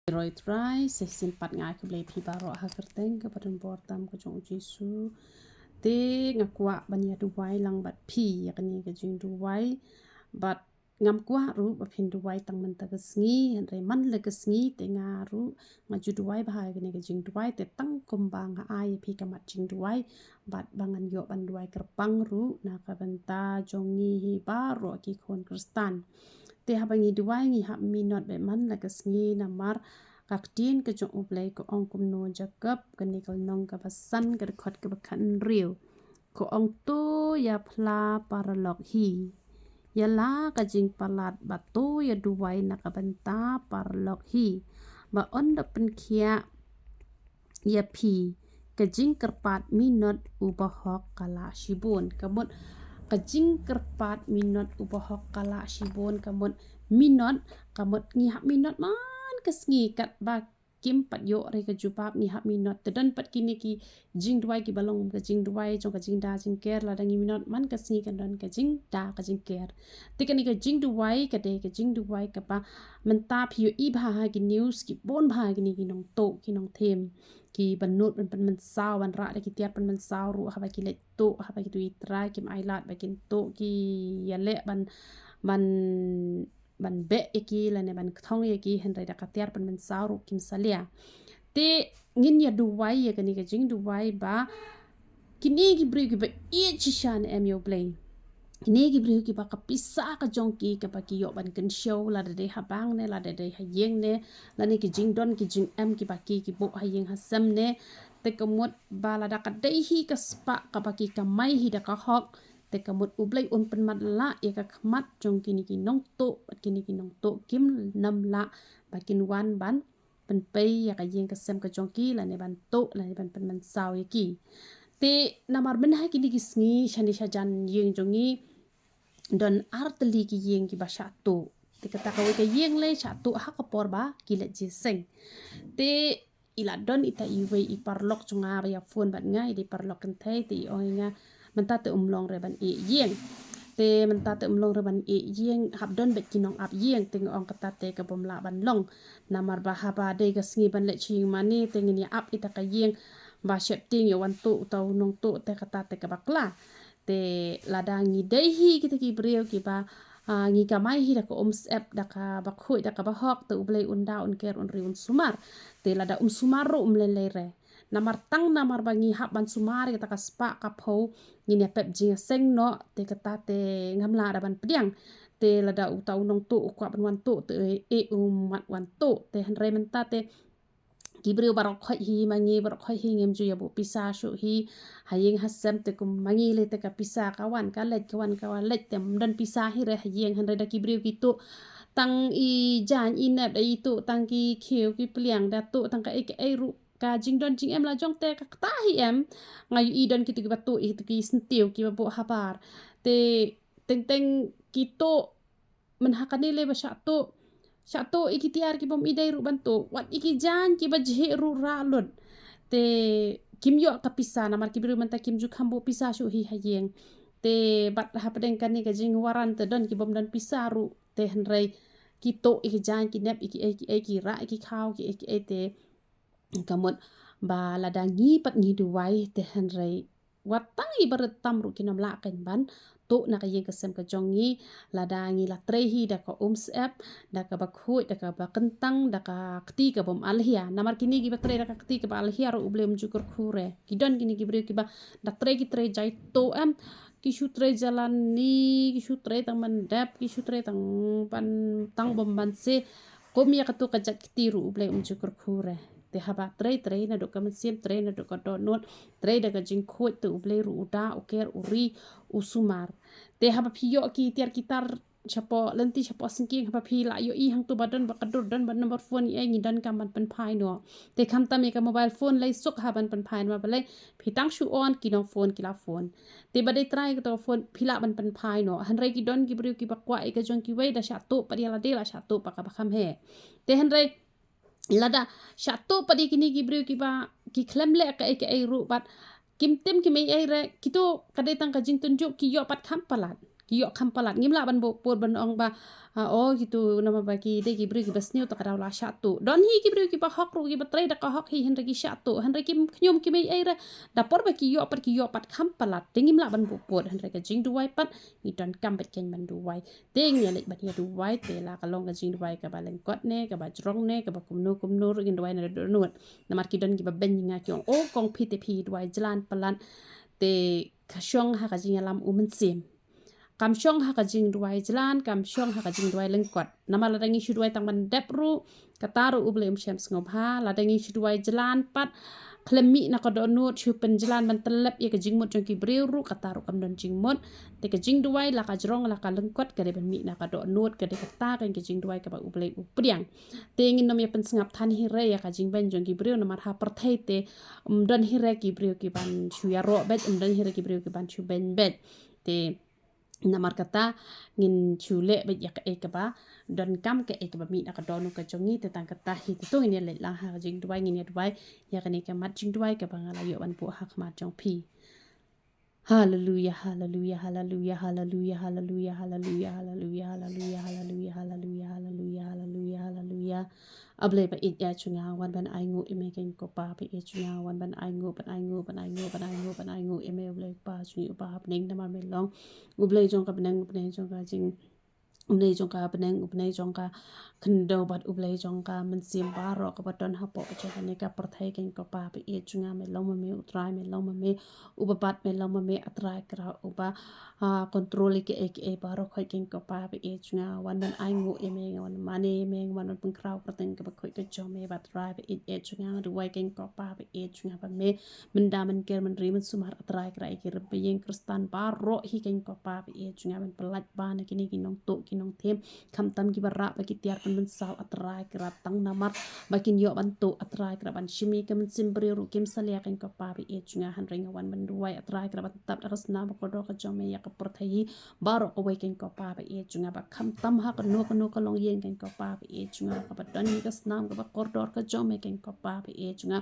Roy try sesimpat ngai ke Blei pi baro ha kerteng ke padan portam ke jong Jesu te ngakwa banya duwai lang bat pi ya kani ke Jingduwai bat ngam kwa ru ba phin duwai tang man ta kesngi andre man le kesngi te ngaru ngaju duwai bahai kani ke Jingduwai te tang kumbang nga ai pi kamat Jingduwai bat bangan yo ban duwai kerpang ru na ka benta jongi hi baro ki khun kristan te habangi duwai ngi hab minot be man la kesngi namar kaktin ke jong Blei ko ong kum no jakap kani kal nong ka basan ka khot ka bakan riu ko ong tu ya pla paralok hi ya la ka jing palat batu ya duwai na ka benta paralok hi ba on da pen kia ya pi ka jing kerpat minot ubahok kala shibun kamut kajing kerpat minot ubahok kala shibun kamut minot kamut ngihap minot man kesngi kat ba kim pat yo re ka jupap ngihap minot tedan pat kini ki Jingduwai ki balong ka Jingduwai jong ka jingda jingker la dangi minot man kesngi kan don ka jingda ka jingker tikani ka Jingduwai ka de ka Jingduwai ka pa menta phi i bha ki news ki bon bha ki ni ki nong to ki nong them ki banut ban man saw ban ra ki tiat ban man saw ru ha ba ki le to ha ba ki tu itra ki mai lat ba kin to ki ya le ban be ki la ne ban thong ye ki hen da ka tiar ban man saw ru kim salia te ngin ya duwai ya kani ka Jingduwai ba kini ki bri ki ba e chishan em yo Blei kini ki bri ki ba ka pisa ka jong ki ka ba ki yo ban kan show la de ha bang ne la de ha yeng ne la ne ki Jingdon ki jing em ki ba ki bo ha yeng ha sam ne te kamut ba la da ka dei hi ka spa ka ba ki ka mai hi da ka hok te kamut Blei un pen mat la ya ka khmat jong kini ki nongtuh kini ki nongtuh kim nam la ba kin wan ban pen pei ya ka yeng ka sem ka jong ki la ne ban to la ne ban pen man saw ye ki te namar ben ha kini ki sngi shani shajan yeng jongi don artli ki yeng ki ba satu te kata ka ke yeng le satu ha ka por ba ki le jiseng te ila don ita iwe i parlok chunga ba ya phone bat nga i parlok kan thai te oinga menta te umlong re ban e yeng te menta te umlong re ban e yeng hab don bet kinong ap yeng te ngong kata te ka bom la ban long namar ba ha ba de ka sngi ban le ching mani te ngini ap ita ka yeng ba shep ting yo wan tu tau nong tu te kata te ka bakla te ladangi dei hi kita ki breu ki ba ngi ka mai hi da ko sep da ka bakhoi da ka ba hok te Blei unda un ker un riun sumar te lada sumar ro le re namar tang namar bangi hab ban sumar kita ka spa ka pho ngini pep jing seng no te kata te ngamla da ban pediang te lada utau nong tu kwa ban wan tu te e mat wan tu te henre menta te kibreu barok khoi hi mangi barok khoi hi ngem ju ya bu pisa shu hi hayeng hasem te kum mangi le te ka pisa kawan ka let tem dan pisa hi re hayeng han re da kibreu ki tu tang i jan i nep da i tu tang ki khiu ki pliang da tu tang ka e ru ka Jingdon jing em la jong te ka ta hi em ngai i don ki tu ki ba tu i tu ki sentiu ki ba bo habar te teng ki tu men hakani le ba sha tu iki tiar ki bom idai ru bantu wat iki jan ki ba jhe ru ra lun te kim yo ka pisa namar ki biru manta kim ju khambo pisa shu hi hayeng te bat ha padeng kan ni ka jing waran te don ki bom dan pisa ru te henrei ki to iki jan ki nep iki ra iki khaw ki e te kamot ba ladangi pat ni duwai te henrei wat tangi baret tam ru ki nam la kan ban to na ka yeng ka sem ka jongi ladangi la trehi da ka sep da ka bakhoi da ka bakentang da ka kti ka bom alhia namar kini ki batre da ka kti ka alhia ro ublem jukur khure kidon kini ki bre ki ba da tre ki tre jai to em ki shu tre jalan ni ki shu tre tang mandap ki shu tre tang pan tang bom ban se kom ya ka to ka jat kti ru ublem jukur khure te haba tre na do ka mesiem tre na do ka donot tre da ka jing khoi tu Blei ru uda uker uri usumar te haba phiyo ki tiar kitar chapo lenti chapo singking haba phi la yo i hang tu badon bakadur don ban number phone e ngi don kam ban pen phai no te kham ta me ka mobile phone lai sok ha ban pen phai ma balai phi tang shu on ki no phone ki la phone te badai try ka to phone phila ban pen phai no han rai ki don ki bru ki bakwa e ka jong ki wei da sha to pa dia la de la sha to pa ka ba kham he te han rai lada satu padi kini gibriu kiba ki klemle ka e ru bat kim tem ki me e re kitu kadai tang ka jing tunjuk ki yo pat kham palat ki yok kampalat ngimla ban put ban ong ba oh gitu nama bagi de ki bri ki basniu ta kadau la syatu don hi ki bri ki ba hok ru ki batre da ka hok hi henri ki syatu henri ki knyum ki mei aira dapor ba ki yok pat kampalat de ngimla ban put henri ka Jingduwai pat ni don kam bet ken ban duwai de ngi le ban ya duwai te la ka long ka Jingduwai ka ba leng kot ne ka ba jrong ne ka ba kumnu ru Jingduwai na do nuat namar ki don ki ba ben nga ki oh kong pi duwai jalan pelan te kasyong ha ka jingalam sim kam syong ha ka Jingduwai jalan kam syong ha ka Jingduwai lengkot nama ladangi Jingduwai tang ban depru kataru uble syam sngop ha ladangi Jingduwai jalan pat klemi na ka do nut chu pen jalan ban telep ya ka jingmut jong ki breuru kataru kam don jingmut te ka Jingduwai la ka jrong la ka lengkot ka de ban mi na ka do nut ka de kata kan ka Jingduwai ka ba uble upriang te ngin nom ya pen sngap than hi re ya ka jingben jong ki breu namar ha perthai te don hi re ki breu ki ban chu ya ro bet don hi re ki breu ki ban chu ben bet te namar kata ngin chule bet yak ka ba don kam ka ba mi na ka donu ka jongi te tang kata hi tu ngin le la ha Jingduwai ngin ya duwai ya ka ni ka mat Jingduwai ka ba ngala yo ban pu hak mat jong pi hallelujah hallelujah hallelujah hallelujah hallelujah hallelujah hallelujah hallelujah hallelujah hallelujah hallelujah hallelujah hallelujah ablei ba it ya chunga wan ban ai ngu ime ken ko pa pe e chunga wan ban ai ngu ban ai ngu ban ai ngu ban ai ngu ban ai ngu ime ablei pa chungi pa hap ning namar me long ublei jong ka benang benang jong ka jing ublei jong ka benang ublei jong ka kendo bat ublei jong ka men sim baro ka baton hapo jong ne ka perthai ken ko pa pe e chunga me long me utrai me long me ubabat me long me atrai kra uba kontrol ke baro khoi ken ko pa pe e chunga wan ban ai ngu ime wan mane me wan pun krau perteng ka khoi ka jom me bat rai pe e chunga du wai ken ko pa pe e chunga ba me menda men ker men ri men sumar atrai kra ke rebe yeng kristan baro hi ken ko pa pe e chunga ben pelat ba na kini kinong to kinong them kham tam ki bara ba ki tiar pen men saw atrai kra tang namar ba kin yo ban to atrai kra ban shimi ke men simbri ru kim salia ken ko pa pe e chunga han ring wan ben duwai atrai kra ban tap ras na ba ko do ka jom me ya ka perthai baro ko wai ken ko pa pe e chunga ba kham tam ha ka no ka long yeng ken ko pa pe e chunga ka ba don ni ka snam ka ba kordor ka jom me ken ko pa pe e chunga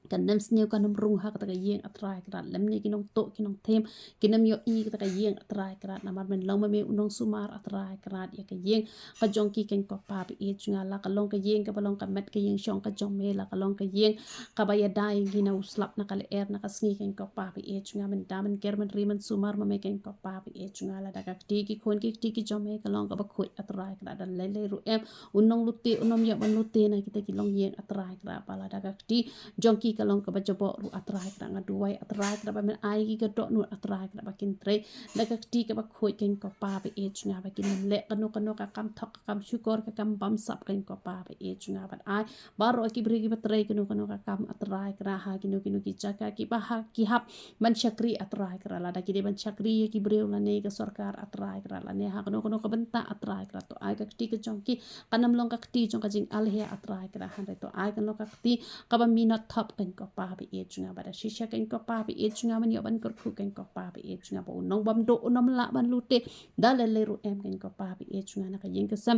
kan nem sneu kan nem rung ha ka ta yeng atrai krat lem ni kinong to kinong them kinem yo i ka ta yeng atrai krat namar men long me unong sumar atrai krat ya ka yeng ka jong ki ken ko pa pe e chunga la ka long ka yeng ka balong ka met ka yeng shong ka jong me la ka long ka yeng ka ba ya dai gi na uslap na ka le na ka sngi ken ko pa pe e chunga men da men ker men ri men sumar ma me ken ko pa pe e chunga la da ka ti ki khon ki ti ki jong me ka long ka ba khoi atrai krat dan le ru em unong luti unom ya ban luti na kita ki long yeng atrai krat pa la da ka ti jong ki kalong ka bajobo ru atrai kra ngaduai atrai kra ba men ai ki ka do nu atrai kra ba kin tre la ka ti ka ba khoi ken ko pa be e chunga ba kin le kanu ka kam thok ka kam shukor ka kam bam sap ken ko pa be e chunga ba ai baro ki bri ki ba tre kanu ka kam atrai kra ha kinu ki jaka ki ba ha ki hap man syakri atrai kra la da ki de ban syakri ki bre la ne ka sarkar atrai kra la ne ha kanu ka benta atrai kra to ai ka ti ka jong ki kanam long ka ti jong ka jing al he atrai kra han re to ai kan lo ka ti ka ba minot thop ken ko pa be e chunga ba da shisha ken ko pa be e chunga man yo ban kur khu ken ko pa be e chunga ba unong bam do unom la ban lute da le ru em ken ko pa be e chunga na ka yeng ka sam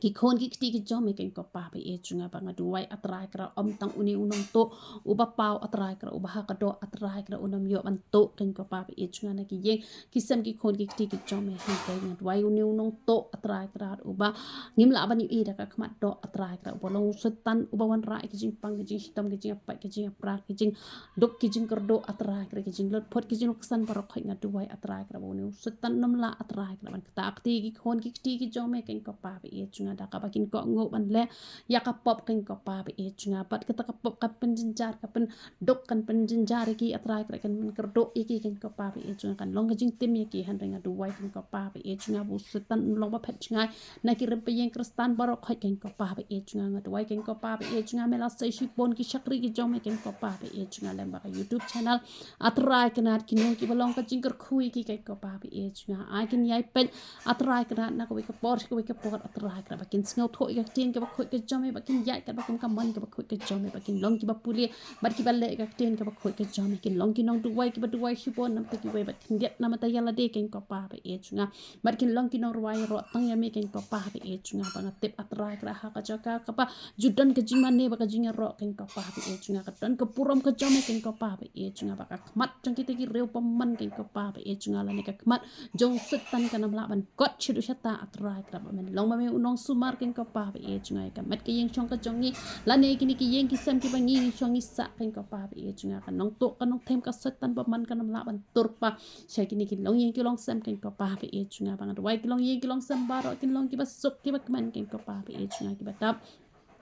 ki khon ki ti ki jom ken ko pa be e chunga ba nga duwai atrai kra om tang uni unong to uba pau atrai kra uba ha ka do atrai kra unom yo ban to ken ko pa be e chunga na ki yeng ki sam ki khon ki ti ki jom me ha ka nga duwai uni unong to atrai kra uba ngim la ban i da ka khmat do atrai kra uba long setan uba wan ra ki jing pang ki jing hitam ki jing pa ki jing pra ki jing dok ki jing kerdo atrai kra ki jing lot pot ki jing loksan parok khoi nga duwai atrai kra uni setan nom la atrai kra ban ta ti ki khon ki ti ki jom me ken ko pa be e chunga da ka bakin ko ngo ban le ya ka pop ken ko pa be e chunga pat ka ka pop ka pen jinjar ka pen dok kan pen jinjar ki atrai kra kan men kerdo iki ken ko pa be e chunga kan long ka jing tim ki han ringa duwai ken ko pa be e chunga bu setan long ba phet chunga na ki rem pe yeng kristan barok khoi ken ko pa be e chunga nga duwai ken ko pa be e chunga me la sai shi pon ki shakri ki jom ken ko pa be e chunga lem ba ka youtube channel atrai kanat ki no ki balong ka jing ker khui ki ken ko pa be e chunga ai ken yai pen atrai kanat na ko ka por atrai kra bakin sngau thoi ka tin ka khoi ka jome bakin yai ka bakin kaman ka khoi ka jome bakin long ki ba puli bat ki ba le ka tin ka khoi ka jome kin long ki nong duwai ki ba duwai hibon nam ta ki we bat kin get nam ta yala de ken ko pa ba e chunga bat kin long ki nong ruai ro tang ya me ken ko pa ba e chunga ba nga tep atra kra ha ka jaka ka pa judan ka jing mane ba ka jing ro ken ko pa ba e chunga ka dan ka purom ka jome ken ko pa ba e chunga ba ka khmat jang ki te ki reu paman ken ko pa ba e chunga la ne ka khmat jong sit tan ka nam la ban got chidu shata atra kra ba men long ma me unong sumar ken ko pa ba e chunga ka mat ka yeng chong ka jong ni la ne ki ni ki yeng ki sam ki ba ngi chong ni sa ken ko pa ba e chunga ka nong to ka nong them ka sit tan ba man ka nam la ban tur pa sai ki ni ki long yeng ki long sam ken ko pa ba e chunga ba nga wai ki long yeng ki long sam ba ro ki long ki ba sup ki ba kman ken ko pa ba e chunga ki ba tap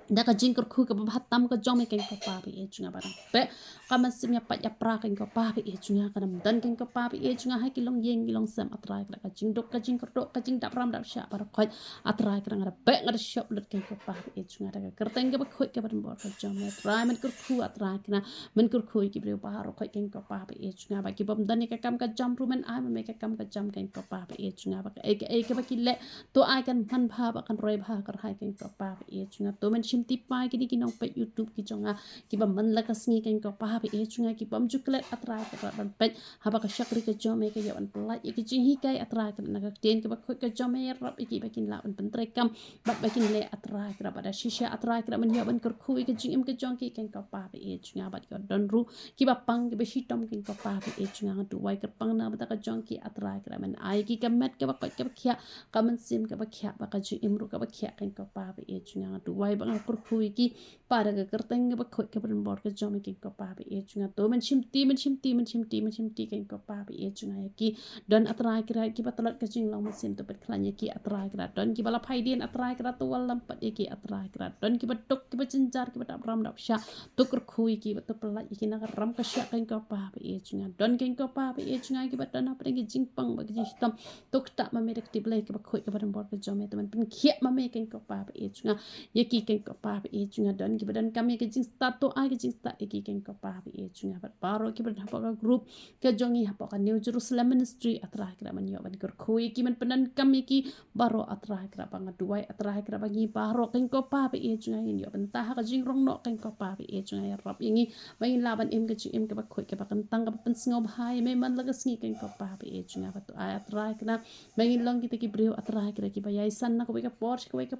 da ka jing kur khu ka ba tam ka jong me ken ko pa ba e chunga ba pe ka man sim ya pa ya pra ken ko pa ba e chunga ka nam dan ken ko pa ba e chunga hai ki long yeng ki long sam atra ka jing dok ka jing kur dok ka jing dap ram dap sha ba khoi atra ka nga pe nga shop lut ken ko pa ba e chunga da ka kerteng ka ba khoi ka ba bor ka jong me try man kur khu atra ka na man kur khu ki bre ba ro khoi ken ko pa ba e chunga ba ki bom dan ka kam ka jam ru man a me ka kam ka jam ken ko pa ba e chunga ba e ka ba ki le to ai kan man bha ba kan roi bha kar hai ken ko pa ba e chunga to man ti pai ki ni ki nong pe YouTube ki jonga ki bam man la ka sngi ken ko pa ba e chunga ki bam juklet atra ka ban pe ha ba ka shakri ka jome ka yawan plai ki jing hi kai atra ka na ka ten ka ba khoi ka jome rap ki ba kin la un pen tre kam ba kin le atra ka ba da shisha atra ka man ya ban kur khu ki jing im ka jong ki ken ko pa ba e chunga ba yo don ru ki ba pang ki ba shi tom ken ko pa ba e chunga tu wai ka pang na ba ka jong ki atra ka man ai ki ka met ka ba ka khia ka man sim ka ba khia ba ka jing im ru ka ba khia ken ko pa ba e chunga tu wai ba kur khu ki para ga kerteng ba khoi ka ban bor ka jome ken ko pa ba e chunga to man chim ti ken ko pa ba e chunga ki don atra kra ki ba talat ka jing long man sim to bet khlan ki atra kra don ki bala phai din atra kra to wal lam pat ki atra kra don ki ba tok ki ba chinjar ki ba dap ram dap sha to kur khui ki ba to pala ki na ram ka sha ken ko pa ba e chunga don ken ko pa ba e chunga ki ba don apre ki jing pang ba ki stam tok ta ma me rek ti blai ki ba khoi ka ban bor ka jome to man pin khia ma me ken ko pa ba e chunga ye ki ken ko pa ba e chunga don ki badan kami ke jing start to ai ke jing start ki ken ko pa ba e chunga ba paro ki badan ha group ke jongi ha ka New Jerusalem ministry atra kra man yo ban kur khoi ki man panan kami ki baro atra kra ba ngaduai atra kra ba ngi paro ken ko pa ba e chunga in yo ban ta ha ka jing rong no ken ko pa ba e chunga ya rap yangi ba in laban em ke jing em ke ba khoi ke ba kan tang ka ban sngob hai me man laga sngi ken ko pa ba e chunga ba to ai atra kra ba in long ki te ki brio atra kra ki ba yai san na ko ka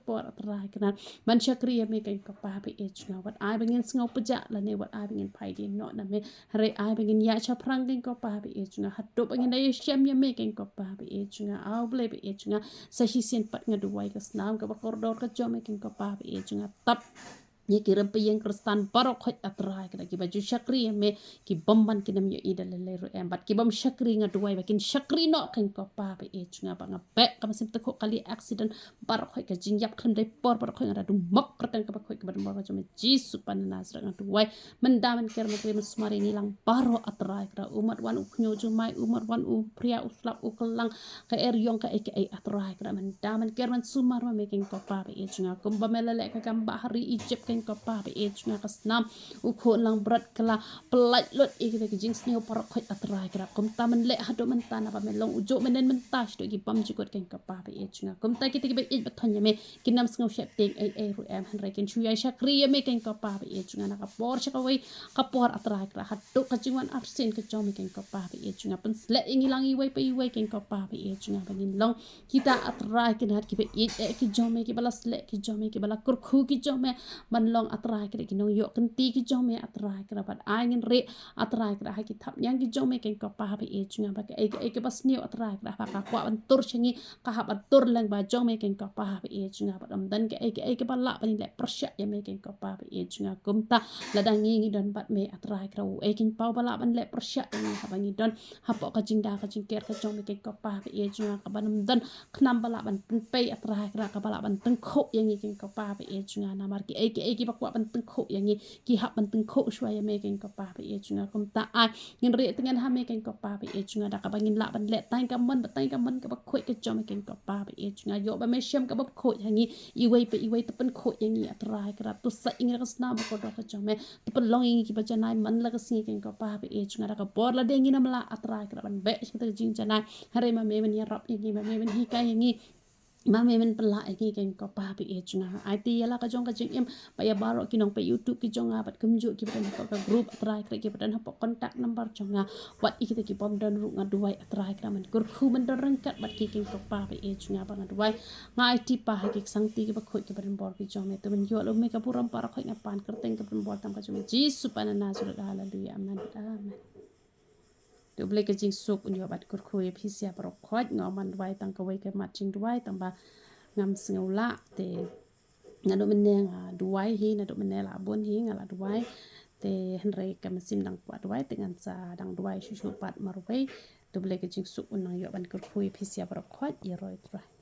por atra kra man shakri me ken ko pa ba e chunga wat ai bangin sngo paja la ne wat ai bangin phai din no na me re ai bangin ya cha prang ken ko pa ba e chunga hat do bangin dai shem ya me ken ko pa ba e chunga au ble ba e chunga sa shi sen pat nga duwai ka snam ka ba kordor ka jome ken ko pa ba e chunga tap ye ki rampe yang kristan barok hot atrai kada ki baju shakri me ki bomban ki nam yo ida le ro em bat ki bom shakri nga duwai bakin shakri no ken ko pa ba e chunga ba nga pe kam sim ta ko kali accident barok hot ka jing yap kham dai por barok nga du mok kratan ka ba khoi ka ban ba jome jisu pan nasra nga duwai menda man ker ma krem smari ni lang baro atrai kada umat wan u knyo jumai umat wan u pria u slap u kelang ka er yong ka aka atrai kada menda man ker man sumar ma me ken ko pa ba e chunga kum ba melale ka kam ba hari Egypt ko pa ba e chunga kasnam u kho lang brat kala plai lot e ke jing sneo par khoi atrai kra kum ta man le ha do man ta na ba men long u jo menen men ta sto ki pam ji kot ken ka pa ba e chunga kum ta ki te be e ba thon me ki nam sngo shep te e ru em han re ken chu ya shakri me ken ka pa ba e chunga na ka por cha ka wei ka por atrai kra ha do ka jingwan absen ka jo me ken ka pa ba e chunga pan sle ingi lang i wei pe i wei ken ka pa ba e chunga ba nin long kita atrai ken hat ki be e ki jo me ki bala sle ki jo me ki bala kur khu ki jo me man long atrai kra ki nong yo kan ti ki jome atrai kra bat ai ngin re atrai kra ha ki thap nyang ki jome ken ko pa ba e chunga ba ke bas niu atrai kra ba ka kwa ban tur chingi ka ha ban tur lang ba jome ken ko pa ba e chunga ba dam dan ke ba la ba ni le prasya ya me ken ko pa ba e chunga kum ta la dang ngi don bat me atrai kra u e kin pa ba la ban le prasya ni ha ba ngi don ha po ka jing da ka jing ker ka jome ken ko pa ba e chunga ka ban dan khnam ba la ban pe atrai kra ka ba la ban teng kho yang ngi ken ko pa ba e chunga na mar ki ki ba kwa ban teng kho yang ni ki hap ban teng kho shwa ya me ken ko pa ba e chunga kum ta ai ngin re tengen ha me ken ko pa ba e chunga da ka ba ngin la ban le tai ka man ka ba khoi ka jom ken ko pa ba e chunga yo ba me shem ka ba kho yang ni i wei ta pan kho yang ni atrai kra tu sa ing ra sna ba ko do ka jom me tu pan long ing ki ba janai man la ka si ken ko pa ba e chunga da ka bor la de ngi nam la atrai kra ban be shi ta jing janai hare ma me ya rap yang ni ma me hi ka yang ni มาเมมันเป็นละไอ้กี่กันก็ป้าไปเอจงาไอตีละก็จงก็จงไปยาบารกิน้องไป YouTube กิจงาบัดกุมจุกิบัดนก็กรุ๊ปอัตรายกระกิบัดนหปคอนแทคนัมเบอร์จงาวัดอีกตะกี้ปอมดันรุงาด้วยอัตรายกระมันกุรคูมันดันรังกัดบัดกี่กันก็ป้าไปเอจงาบังด้วยงาไอตีป้าให้กิสังตีกิบักข่อยกิบัดนบอลกิจงเมตุมันยอลไม่กับผู้รำปารักข่อยนับปานกระเตงกับบัดนบอลตามก็จงจีสุปานานาสุดาละดุยอามันอามันเดี๋ยวเบลก็จิงสุกอุนยอบัดกุรคุยพิเศษปรกข่อยงอมันด้วยตั้งก็ไว้กับมัดจิงด้วยตั้งบ่างามสงาละแต่นาดมันเนงด้วยฮีนาดมันเนงละบนฮีงาละด้วยแต่ฮันเรกมันซิมดังกว่าด้วยแต่งันซาดังด้วยชุชุปัดมารุไปตัวเบลก็จิงสุกอุนยอบันกุรคุยพิเศษปรกข่อยยรอยตราย